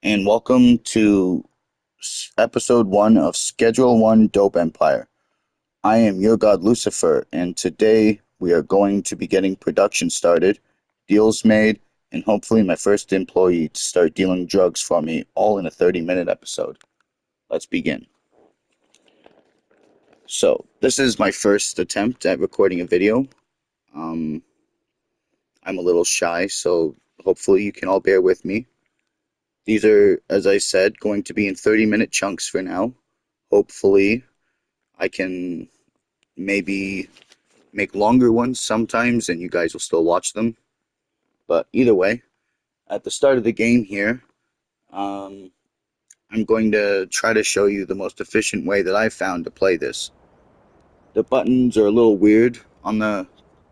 and welcome to episode 1 of Schedule 1 Dope Empire. I am your god Lucifer, and today we are going to be getting production started, deals made, and hopefully my first employee to start dealing drugs for me, all in a 30-minute episode. Let's begin. So, this is my first attempt at recording a video. Um, I'm a little shy, so hopefully you can all bear with me. These are, as I said, going to be in 30-minute chunks for now. Hopefully, I can maybe make longer ones sometimes and you guys will still watch them. But either way, at the start of the game here, um, I'm going to try to show you the most efficient way that I've found to play this. The buttons are a little weird on the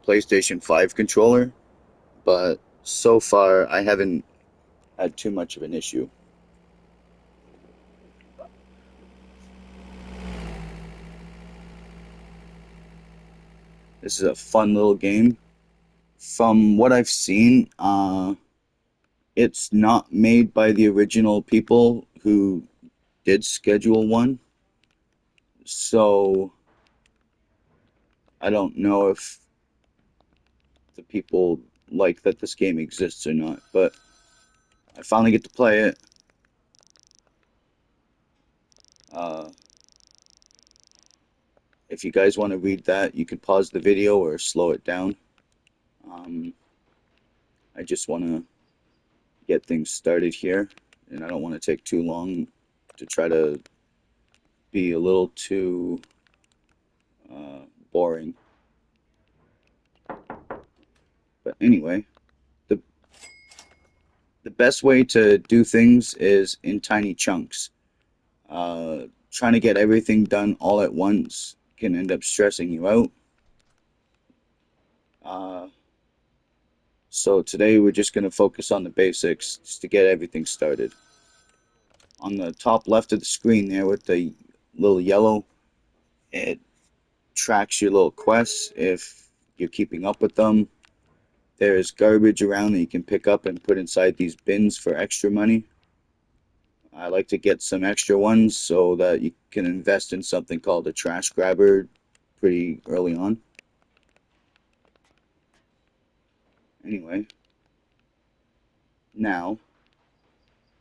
PlayStation 5 controller, but so far I haven't had too much of an issue. This is a fun little game. From what I've seen, it's not made by the original people who did Schedule 1, so I don't know if the people like that this game exists or not, but I finally get to play it. Uh, if you guys want to read that, you can pause the video or slow it down. Um, I just want to get things started here, and I don't want to take too long to try to be a little too uh, boring. But anyway, the the best way to do things is in tiny chunks. Trying to get everything done all at once can end up stressing you out. Uh, so today we're just going to focus on the basics just to get everything started. On the top left of the screen there with the little yellow, it tracks your little quests if you're keeping up with them. There's garbage around that you can pick up and put inside these bins for extra money. I like to get some extra ones so that you can invest in something called a trash grabber pretty early on. Anyway, now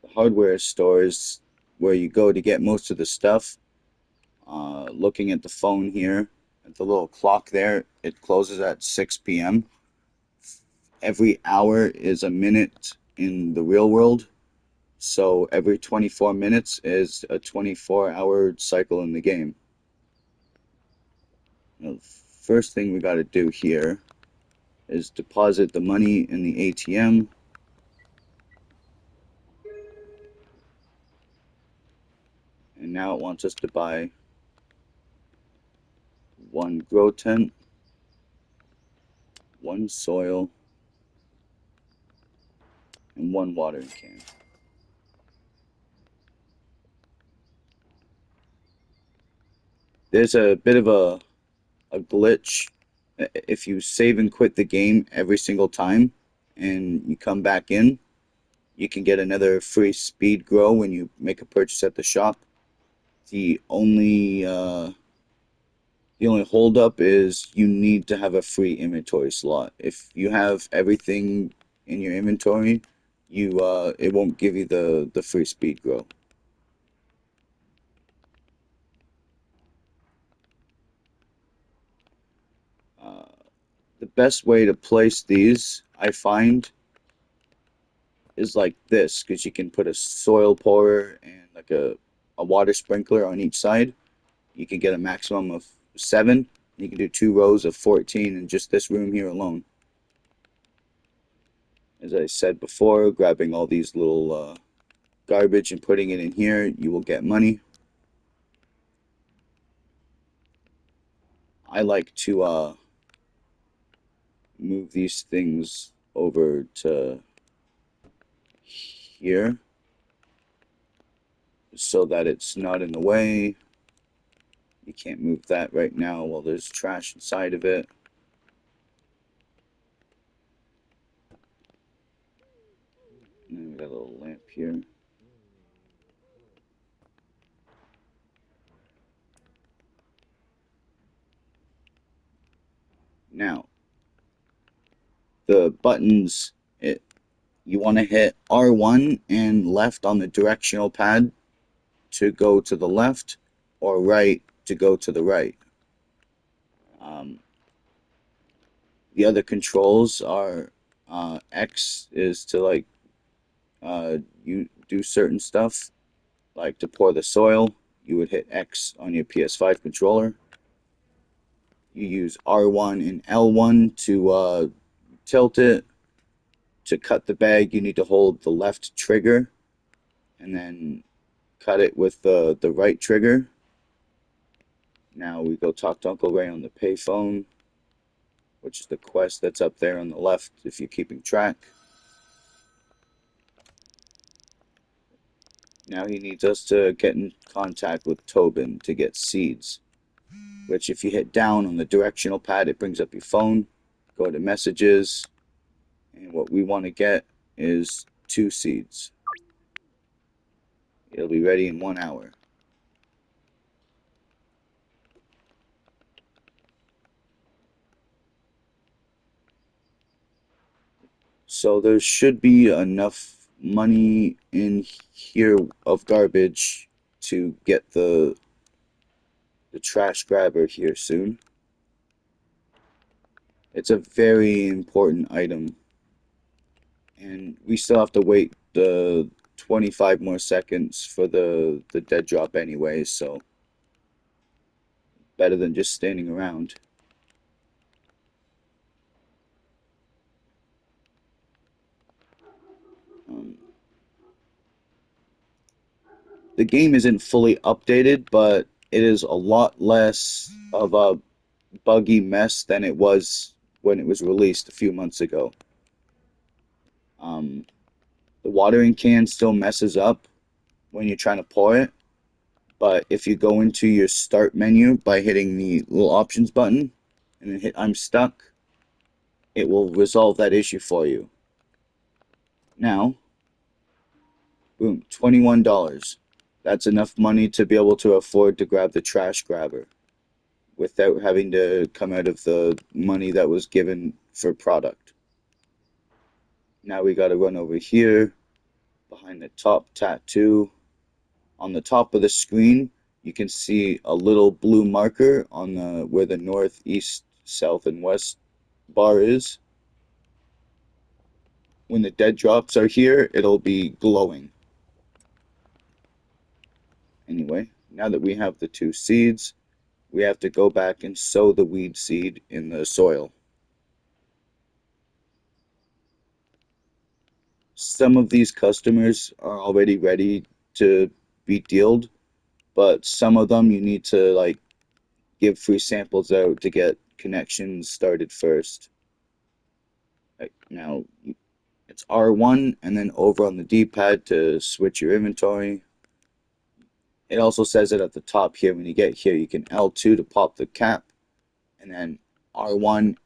the hardware store is where you go to get most of the stuff. Looking at the phone here, at the little clock there, it closes at 6 p.m. Every hour is a minute in the real world, so every 24 minutes is a 24-hour cycle in the game. Now, the first thing we got to do here is deposit the money in the ATM. And now it wants us to buy one grow tent, one soil, and one watering can. There's a bit of a glitch. If you save and quit the game every single time and you come back in, you can get another free speed grow when you make a purchase at the shop. The only uh, the only holdup is you need to have a free inventory slot. If you have everything in your inventory, you it won't give you the free speed grow. Uh, the best way to place these, I find, is like this, because you can put a soil pourer and like a water sprinkler on each side. You can get a maximum of 7. You can do 2 rows of 14 in just this room here alone. As I said before, grabbing all these little garbage and putting it in here, you will get money. I like to move these things over to here so that it's not in the way. You can't move that right now while there's trash inside of it. And we got a little lamp here. Now, the buttons, you want to hit R1 and left on the directional pad to go to the left, or right to go to the right. Um, the other controls are X is to like you do certain stuff, like to pour the soil. You would hit X on your PS5 controller. You use R1 and L1 to tilt it. To cut the bag, you need to hold the left trigger and then cut it with the right trigger. Now we go talk to Uncle Ray on the payphone, which is the quest that's up there on the left if you're keeping track. Now he needs us to get in contact with Tobin to get seeds, which if you hit down on the directional pad, it brings up your phone. Go to messages, and what we want to get is 2 seeds. It'll be ready in 1 hour. So there should be enough money in here of garbage to get the trash grabber here soon. It's a very important item, and we still have to wait the 25 more seconds for the dead drop anyway, so better than just standing around. Um, the game isn't fully updated, but it is a lot less of a buggy mess than it was when it was released a few months ago. Um, the watering can still messes up when you're trying to pour it, but if you go into your start menu by hitting the little options button and then hit I'm stuck, it will resolve that issue for you. Now, boom, $21. That's enough money to be able to afford to grab the trash grabber without having to come out of the money that was given for product. Now we got to run over here behind the top tattoo. On the top of the screen, you can see a little blue marker on the where the north, east, south, and west bar is. When the dead drops are here, it'll be glowing. Anyway, now that we have the 2 seeds, we have to go back and sow the weed seed in the soil. Some of these customers are already ready to be dealed, but some of them you need to like give free samples out to get connections started first. Like now, it's R1 and then over on the D-pad to switch your inventory. It also says it at the top here. When you get here, you can L2 to pop the cap, and then R1,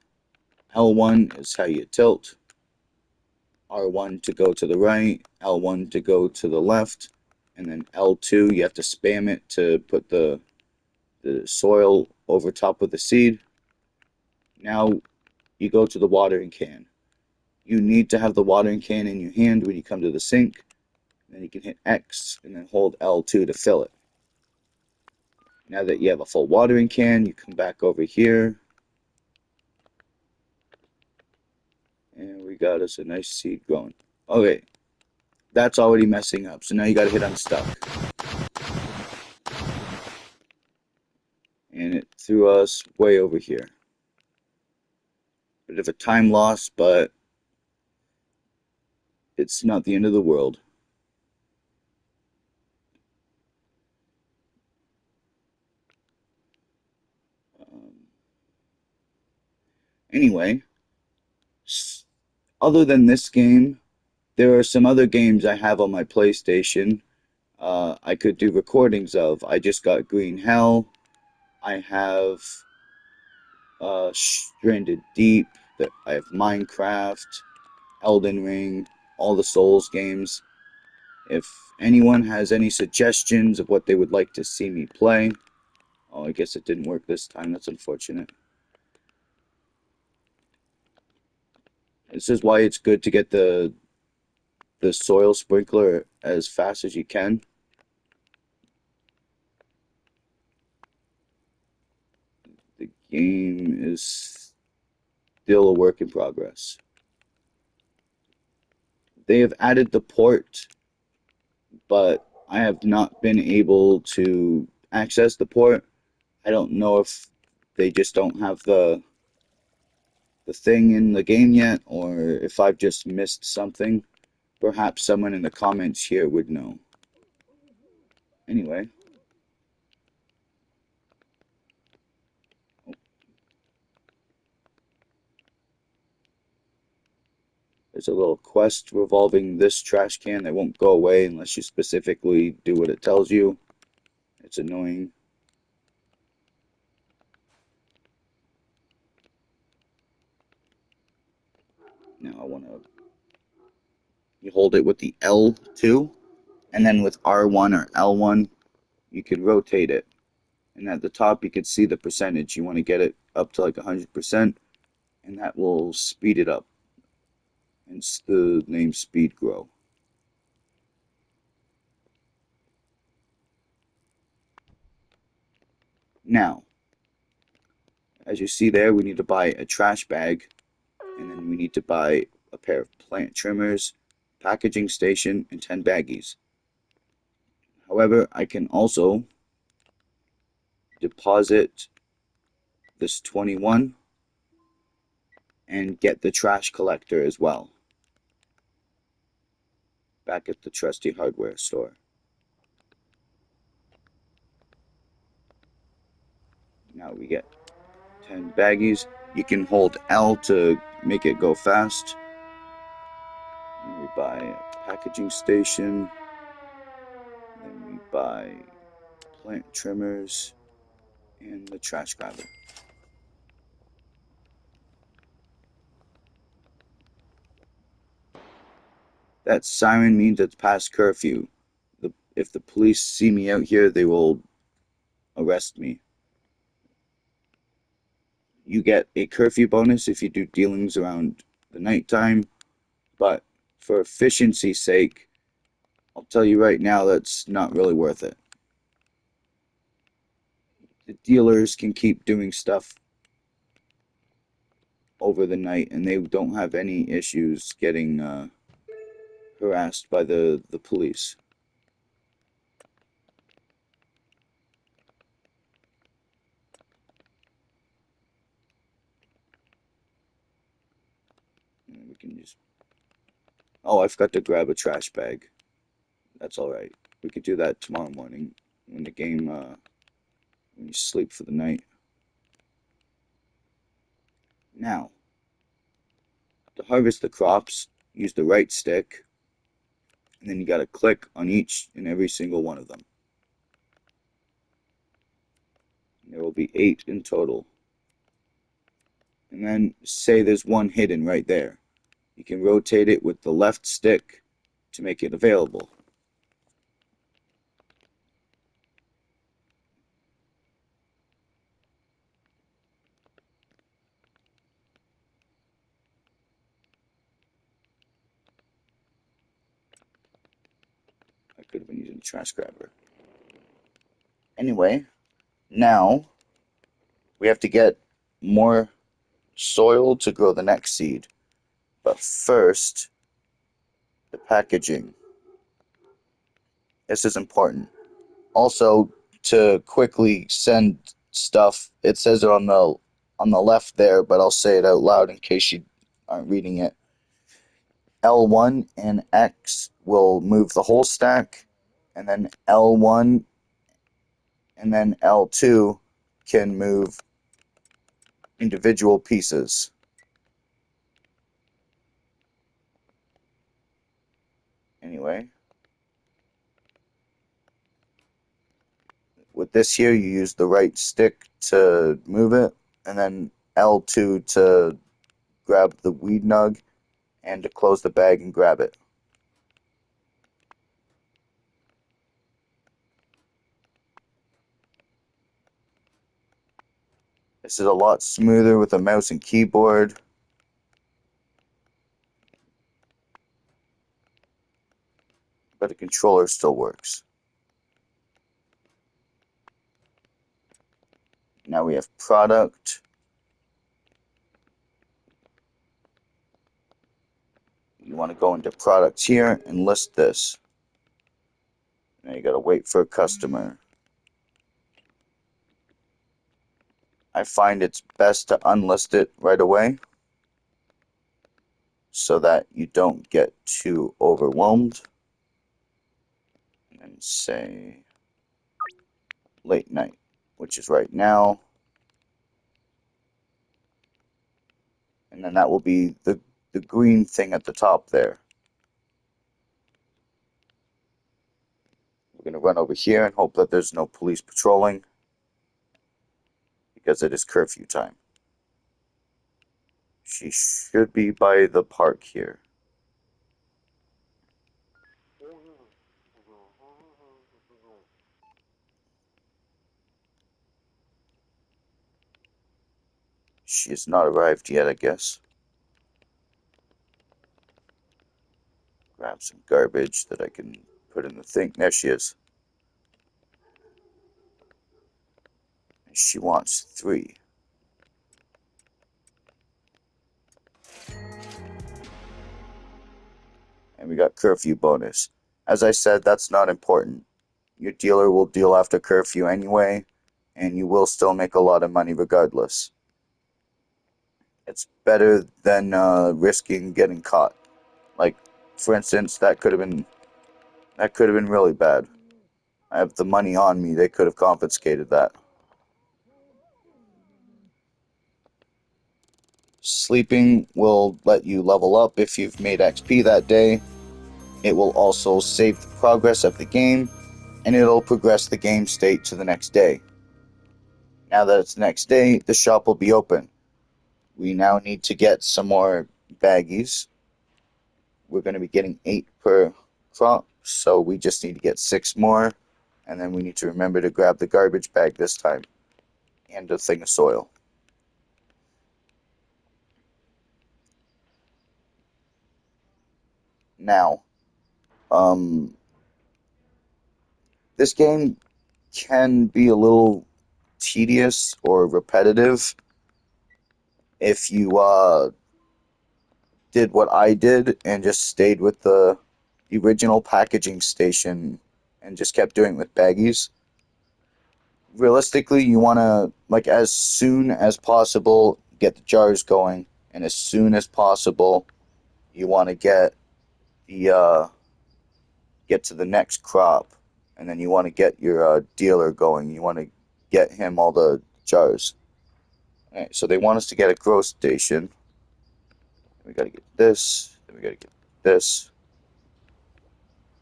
L1 is how you tilt. R1 to go to the right, L1 to go to the left, and then L2, you have to spam it to put the soil over top of the seed. Now you go to the watering can. You need to have the watering can in your hand when you come to the sink. Then you can hit X and then hold L2 to fill it. Now that you have a full watering can, you come back over here. And we got us a nice seed growing. Okay, that's already messing up. So now you gotta hit unstuck. And it threw us way over here. Bit of a time loss, but it's not the end of the world. Um, anyway, other than this game, there are some other games I have on my PlayStation I could do recordings of. I just got Green Hell. I have Stranded Deep. I have Minecraft, Elden Ring, all the Souls games. If anyone has any suggestions of what they would like to see me play, oh, I guess it didn't work this time. That's unfortunate. This is why it's good to get the soil sprinkler as fast as you can. The game is still a work in progress. They have added the port, but I have not been able to access the port. I don't know if they just don't have the thing in the game yet, or if I've just missed something. Perhaps someone in the comments here would know. Anyway, there's a little quest revolving this trash can that won't go away unless you specifically do what it tells you. It's annoying. Now I want to, you hold it with the L2, and then with R1 or L1, you can rotate it. And at the top, you can see the percentage. You want to get it up to like 100%, and that will speed it up. Hence the name Speed Grow. Now, as you see there, we need to buy a trash bag, and then we need to buy a pair of plant trimmers, packaging station, and 10 baggies. However, I can also deposit this 21 and get the trash collector as well back at the trusty hardware store. Now we get 10 baggies. You can hold L to make it go fast. And we buy a packaging station. Then we buy plant trimmers and the trash grabber. That siren means it's past curfew. If the police see me out here, they will arrest me. You get a curfew bonus if you do dealings around the nighttime, but for efficiency's sake, I'll tell you right now that's not really worth it. The dealers can keep doing stuff over the night and they don't have any issues getting harassed by the police. And we can just. Oh, I forgot to grab a trash bag. That's all right. We could do that tomorrow morning when the game when you sleep for the night. Now, to harvest the crops, use the right stick, and then you got to click on each and every single one of them. There will be 8 in total. And then say there's one hidden right there. You can rotate it with the left stick to make it available. I could have been using the trash grabber. Anyway, now we have to get more soil to grow the next seed. But first, the packaging. This is important. Also, to quickly send stuff, it says it on the left there, but I'll say it out loud in case you aren't reading it. L1 and X will move the whole stack, and then L1 and then L2 can move individual pieces. Anyway, with this here, you use the right stick to move it, and then L2 to grab the weed nug, and to close the bag and grab it. This is a lot smoother with a mouse and keyboard. but the controller still works. Now we have product. You want to go into products here and list this. Now you got to wait for a customer. I find it's best to unlist it right away so that you don't get too overwhelmed. And say late night, which is right now. And then that will be the green thing at the top there. We're going to run over here and hope that there's no police patrolling because it is curfew time. She should be by the park here. She has not arrived yet, I guess. Grab some garbage that I can put in the thing. There she is. And she wants 3. And we got curfew bonus. As I said, that's not important. Your dealer will deal after curfew anyway, and you will still make a lot of money regardless. It's better than risking getting caught. Like, for instance, that could have been really bad. I have the money on me; they could have confiscated that. Sleeping will let you level up if you've made XP that day. It will also save the progress of the game, and it'll progress the game state to the next day. Now that it's the next day, the shop will be open. We now need to get some more baggies. We're going to be getting 8 per crop, so we just need to get 6 more, and then we need to remember to grab the garbage bag this time, and a thing of soil. Now, this game can be a little tedious or repetitive if you did what I did and just stayed with the original packaging station and just kept doing it with baggies. Realistically, you want to, like, as soon as possible get the jars going, and as soon as possible you want to get to the next crop, and then you want to get your dealer going. You want to get him all the jars. All right, so they want us to get a grow station. We got to get this, then we got to get this,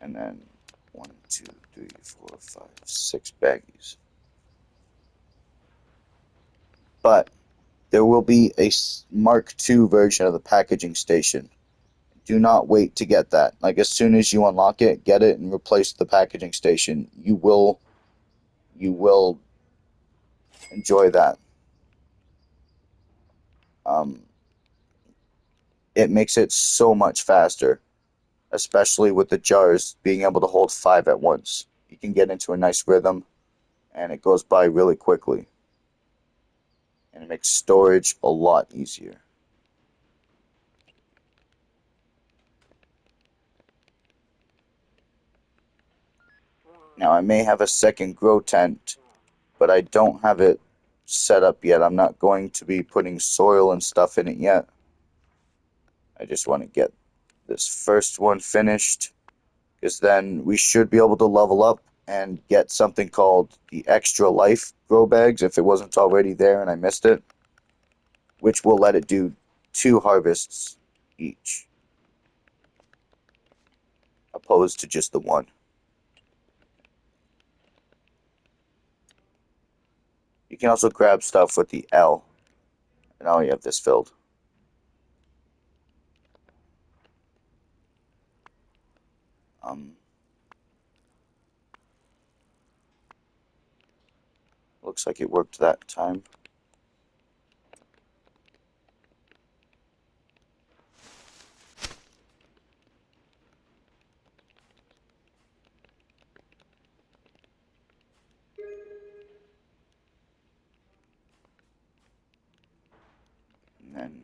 and then 1, 2, 3, 4, 5, 6 baggies. But there will be a Mark II version of the packaging station. Do not wait to get that. Like, as soon as you unlock it, get it and replace the packaging station. You will enjoy that. Um, it makes it so much faster, especially with the jars being able to hold 5 at once. You can get into a nice rhythm, and it goes by really quickly. And it makes storage a lot easier. Now, I may have a second grow tent, but I don't have it set up yet. I'm not going to be putting soil and stuff in it yet. I just want to get this first one finished, because then we should be able to level up and get something called the extra life grow bags if it wasn't already there and I missed it, which will let it do 2 harvests each, opposed to just the 1. You can also grab stuff with the L, and now you have this filled. Looks like it worked that time. then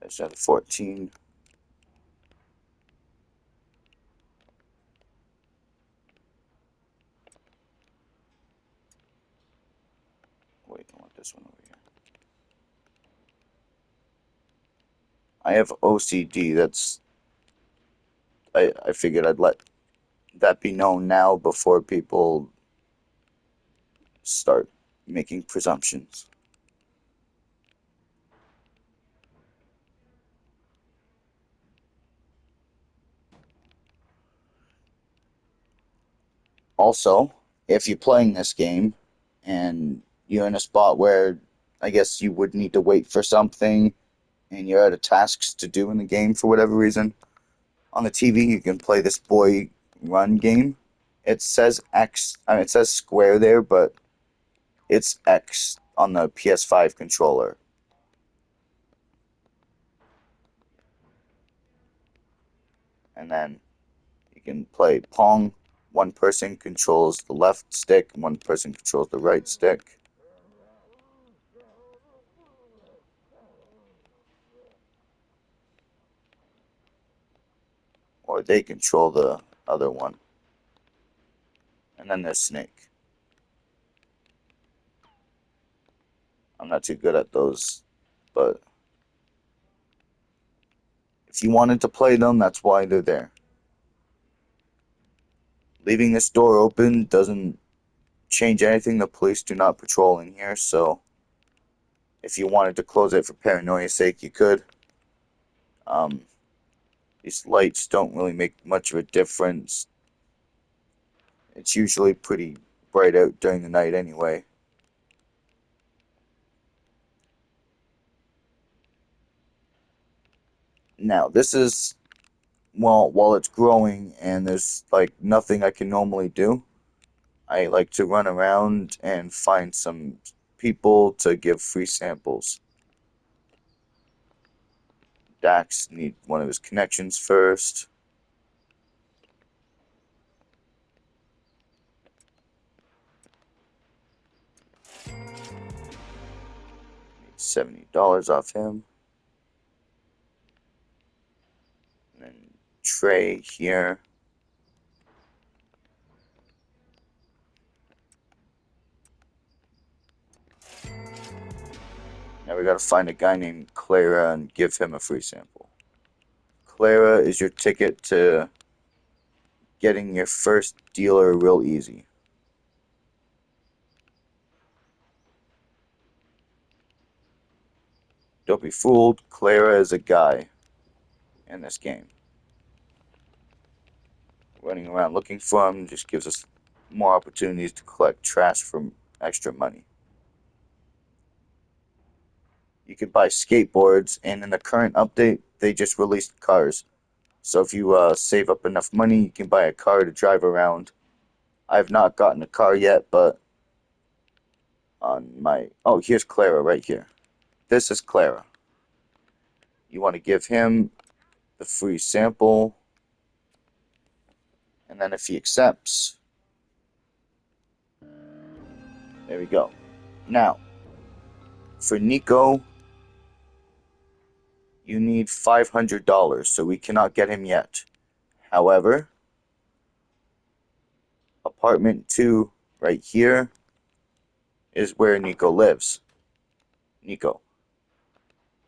there's another 14. Wait, I want this one over here. I have OCD. I figured I'd let that be known now before people start making presumptions. Also, if you're playing this game and you're in a spot where I guess you would need to wait for something and you're out of tasks to do in the game for whatever reason, on the TV you can play this boy run game. It says X, I mean, it says square there, but it's X on the PS5 controller. And then you can play Pong. One person controls the left stick, and one person controls the right stick. Or they control the other one. And then there's Snake. I'm not too good at those, but if you wanted to play them, that's why they're there. Leaving this door open doesn't change anything. The police do not patrol in here, so if you wanted to close it for paranoia's sake, you could. Um, these lights don't really make much of a difference. It's usually pretty bright out during the night anyway. Now, this is, well, while it's growing and there's like nothing I can normally do, I like to run around and find some people to give free samples. Dax need one of his connections first. Need $70 off him. And then Trey here. Now we gotta find a guy named Clara and give him a free sample. Clara is your ticket to getting your first dealer real easy. Don't be fooled, Clara is a guy in this game. Running around looking for him just gives us more opportunities to collect trash from extra money. You can buy skateboards, and in the current update, they just released cars. So if you save up enough money, you can buy a car to drive around. I've not gotten a car yet, but on my... Oh, here's Clara right here. This is Clara. You want to give him the free sample, and then if he accepts, there we go. Now, for Nico, you need $500, so we cannot get him yet. However, apartment 2 right here is where Nico lives. Nico.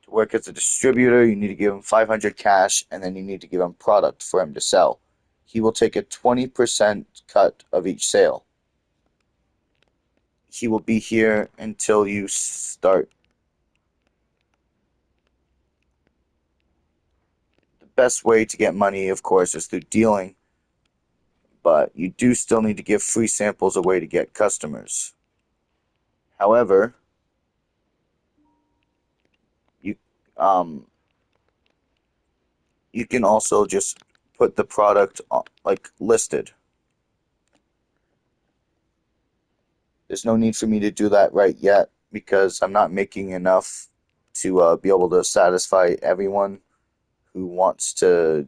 To work as a distributor, you need to give him 500 cash, and then you need to give him product for him to sell. He will take a 20% cut of each sale. He will be here until you start. The best way to get money, of course, is through dealing, but you do still need to give free samples away to get customers. However, you um you can also just put the product like listed. There's no need for me to do that right yet because I'm not making enough to be able to satisfy everyone who wants to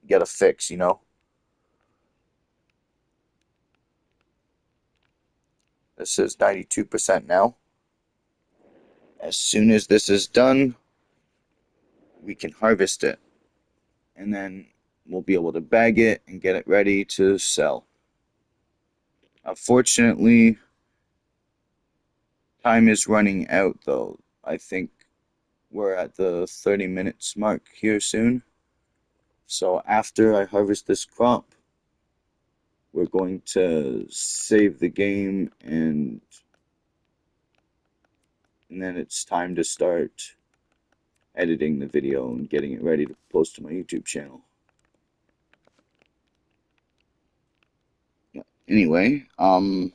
get a fix, you know? This is 92% now. As soon as this is done, we can harvest it, and then we'll be able to bag it and get it ready to sell. Unfortunately, time is running out though. I think we're at the 30 minutes mark here soon. So after I harvest this crop, we're going to save the game, and then it's time to start editing the video and getting it ready to post to my YouTube channel. Anyway, I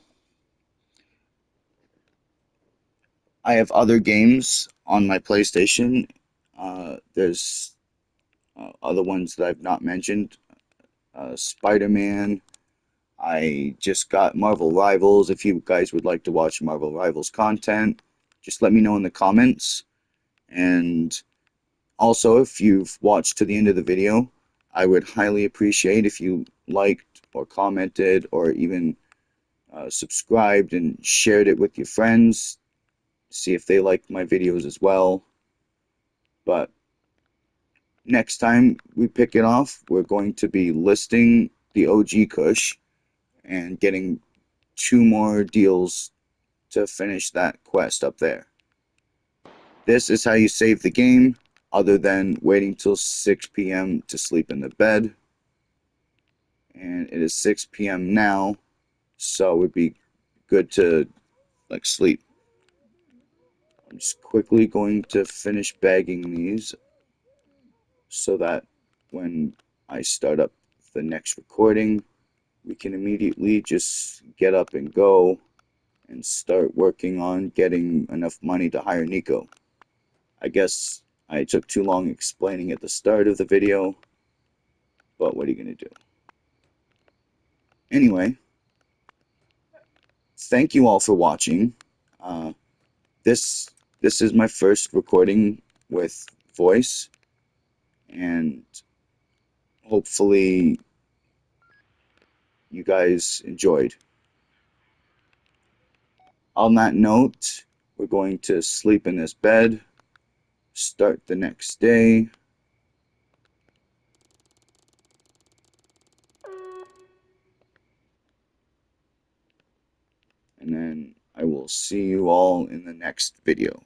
have other games on my PlayStation. There's other ones that I've not mentioned. Spider-Man. I just got Marvel Rivals. If you guys would like to watch Marvel Rivals content, just let me know in the comments. And also, if you've watched to the end of the video, I would highly appreciate if you liked or commented or even subscribed and shared it with your friends. See if they like my videos as well. But next time we pick it off, we're going to be listing the OG Kush and getting 2 more deals to finish that quest up there. This is how you save the game, other than waiting till 6 p.m. to sleep in the bed. And it is 6 p.m. now, so it would be good to like sleep. I'm just quickly going to finish bagging these so that when I start up the next recording, we can immediately just get up and go and start working on getting enough money to hire Nico. I guess I took too long explaining at the start of the video, but what are you going to do? Anyway, thank you all for watching. Uh, this this is my first recording with voice, and hopefully you guys enjoyed. On that note, we're going to sleep in this bed, start the next day, and then I will see you all in the next video.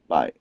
Bye.